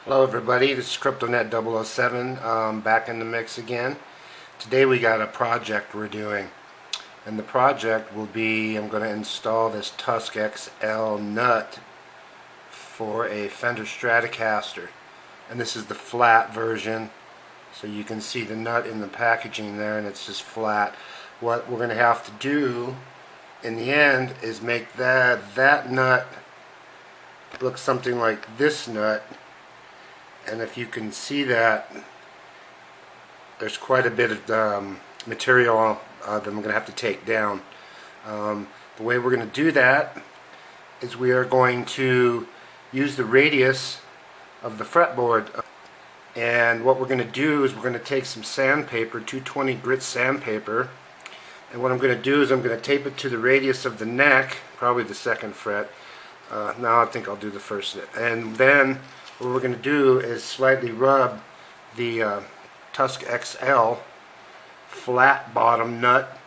Hello everybody, this is CryptoNet 007 back in the mix again. Today we got a project we're doing, and the project will be I'm going to install this Tusq XL nut for a Fender Stratocaster, and this is the flat version, so you can see the nut in the packaging there, and it's just flat. What we're going to have to do in the end is make that nut look something like this nut. And if you can see that, there's quite a bit of material that I'm going to have to take down. The way we're going to do that is we are going to use the radius of the fretboard. And what we're going to do is we're going to take some sandpaper, 220 grit sandpaper, and what I'm going to do is I'm going to tape it to the radius of the neck, probably the second fret. Now I think I'll do the first, and then what we're going to do is slightly rub the Tusq XL flat bottom nut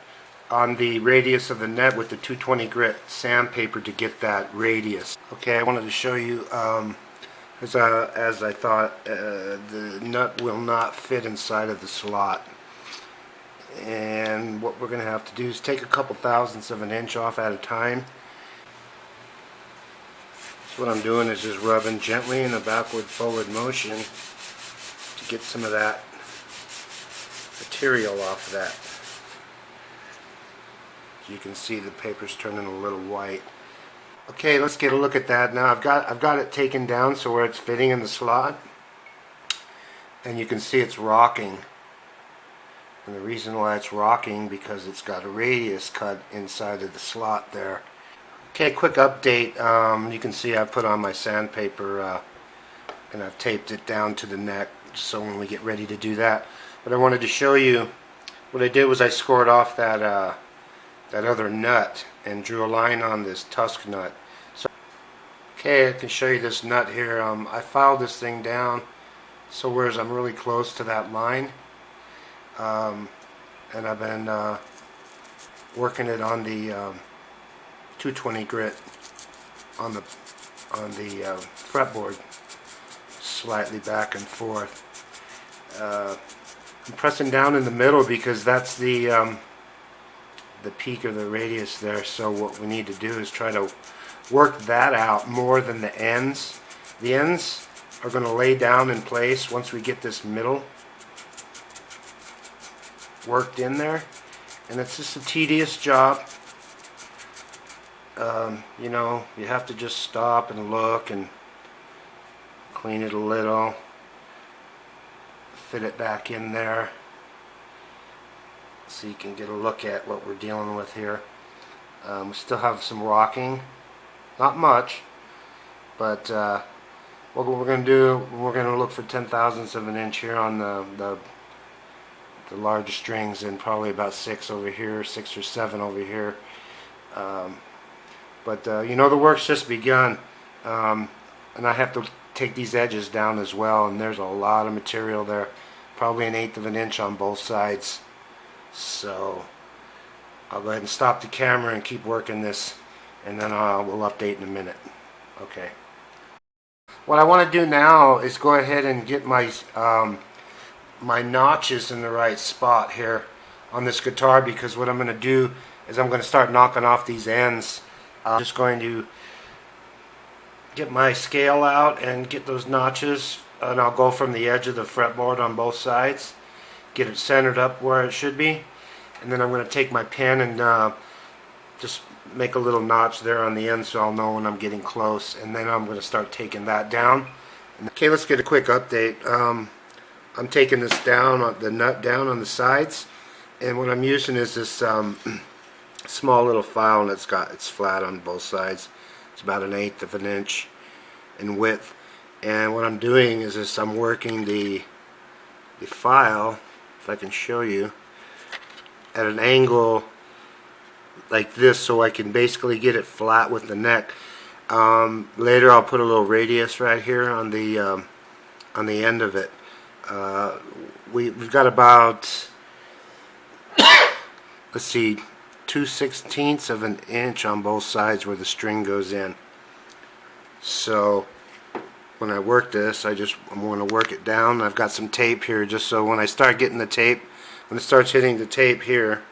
on the radius of the net with the 220 grit sandpaper to get that radius. Okay, I wanted to show you, as I thought, the nut will not fit inside of the slot. And what we're going to have to do is take a couple thousandths of an inch off at a time. So what I'm doing is just rubbing gently in a backward forward motion to get some of that material off of that. As you can see, the paper's turning a little white. Okay, let's get a look at that now. I've got it taken down so where it's fitting in the slot, and you can see it's rocking. And the reason why it's rocking because it's got a radius cut inside of the slot there. Okay, quick update. You can see I've put on my sandpaper and I've taped it down to the neck so when we get ready to do that. But I wanted to show you what I did was I scored off that other nut and drew a line on this Tusq nut. So, okay, I can show you this nut here. I filed this thing down so whereas I'm really close to that line, and I've been working it on the 220 grit on the fretboard, slightly back and forth. I'm pressing down in the middle because that's the peak of the radius there. So what we need to do is try to work that out more than the ends. The ends are going to lay down in place once we get this middle worked in there, and it's just a tedious job. You know, you have to just stop and look and clean it a little, fit it back in there so you can get a look at what we're dealing with here. We still have some rocking, not much, but what we're going to do, we're going to look for 10 thousandths of an inch here on the large strings, and probably about 6 over here, 6 or 7 over here. But you know, the work's just begun, and I have to take these edges down as well, and there's a lot of material there, probably 1/8 of an inch on both sides. So I'll go ahead and stop the camera and keep working this, and then we'll update in a minute. Okay. What I want to do now is go ahead and get my my notches in the right spot here on this guitar, because what I'm going to do is I'm going to start knocking off these ends. I'm just going to get my scale out and get those notches, and I'll go from the edge of the fretboard on both sides, get it centered up where it should be, and then I'm going to take my pen and just make a little notch there on the end so I'll know when I'm getting close, and then I'm going to start taking that down. Okay, let's get a quick update. I'm taking this down, the nut down on the sides, and what I'm using is this small little file, and it's flat on both sides. It's about 1/8 of an inch in width, and what I'm doing is this, I'm working the file, if I can show you, at an angle like this so I can basically get it flat with the neck. Later I'll put a little radius right here on the end of it. We've got about, let's see, 2/16 of an inch on both sides where the string goes in. So when I work this, I'm going to work it down. I've got some tape here just so when I start getting the tape, when it starts hitting the tape here,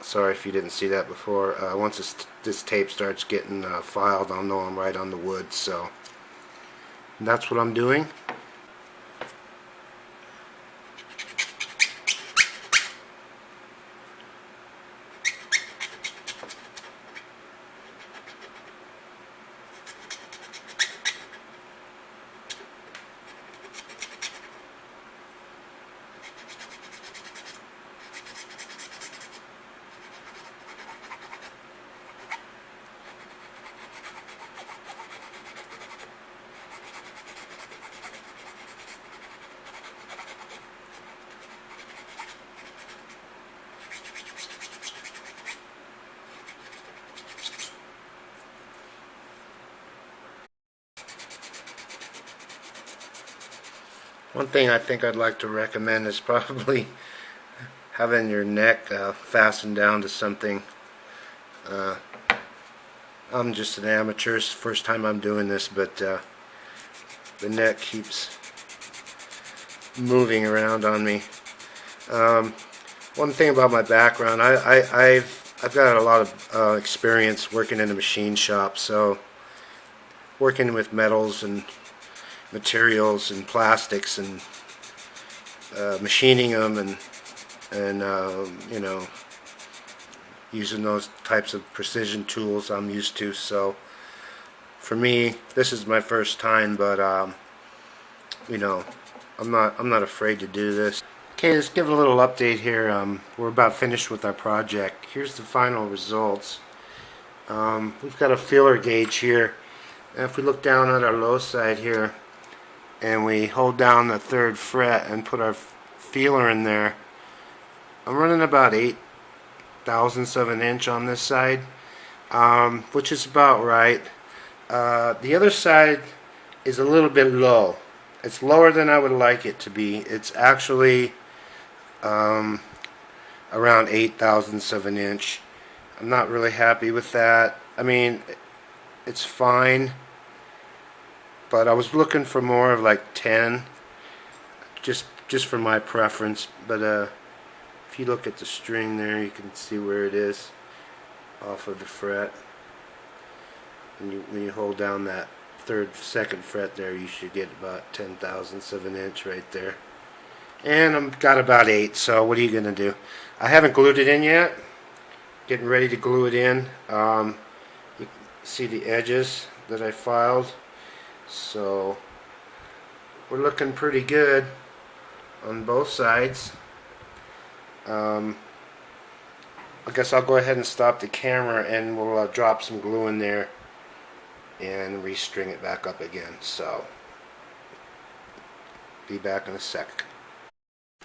sorry if you didn't see that before, once this tape starts getting filed, I'll know I'm right on the wood. So that's what I'm doing. One thing I think I'd like to recommend is probably having your neck fastened down to something. I'm just an amateur, it's the first time I'm doing this, but the neck keeps moving around on me. One thing about my background, I've got a lot of experience working in a machine shop, so working with metals and materials and plastics and machining them and you know, using those types of precision tools I'm used to. So for me, this is my first time, but you know, I'm not afraid to do this. Okay, let's give a little update here. We're about finished with our project. Here's the final results. We've got a feeler gauge here, and if we look down at our low side here and we hold down the 3rd fret and put our feeler in there, I'm running about 8/1000 of an inch on this side, which is about right. The other side is a little bit low. It's lower than I would like it to be. It's actually around 8/1000 of an inch. I'm not really happy with that. I mean, it's fine, but I was looking for more of like 10, just for my preference. But if you look at the string there, you can see where it is off of the fret. And when you hold down that 2nd fret there, you should get about 10/1000 of an inch right there. And I've got about 8, so what are you going to do? I haven't glued it in yet. Getting ready to glue it in. You can see the edges that I filed. So we're looking pretty good on both sides. I guess I'll go ahead and stop the camera and we'll drop some glue in there and restring it back up again. So be back in a sec.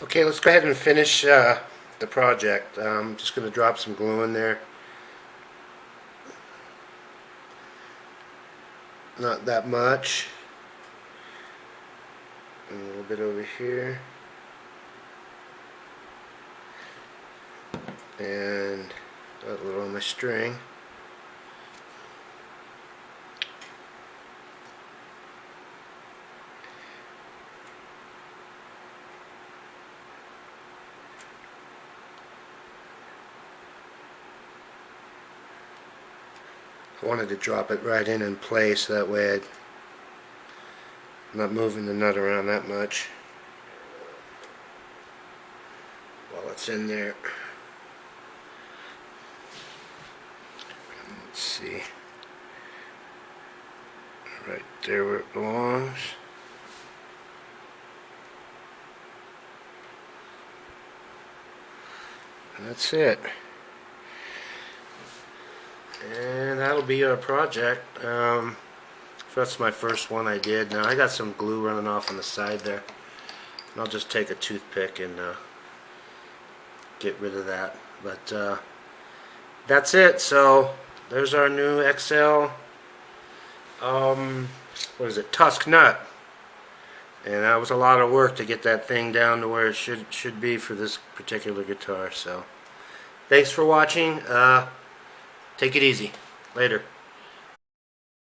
Okay, let's go ahead and finish the project. I'm just going to drop some glue in there. Not that much. And a little bit over here. And a little on my string. I wanted to drop it right in place, that way I'm not moving the nut around that much while it's in there. Let's see, right there where it belongs. And that's it. And that'll be our project. That's my first one I did. Now I got some glue running off on the side there. And I'll just take a toothpick and get rid of that. But that's it. So there's our new XL. What is it? Tusq nut. And that was a lot of work to get that thing down to where it should be for this particular guitar. So thanks for watching. Take it easy. Later.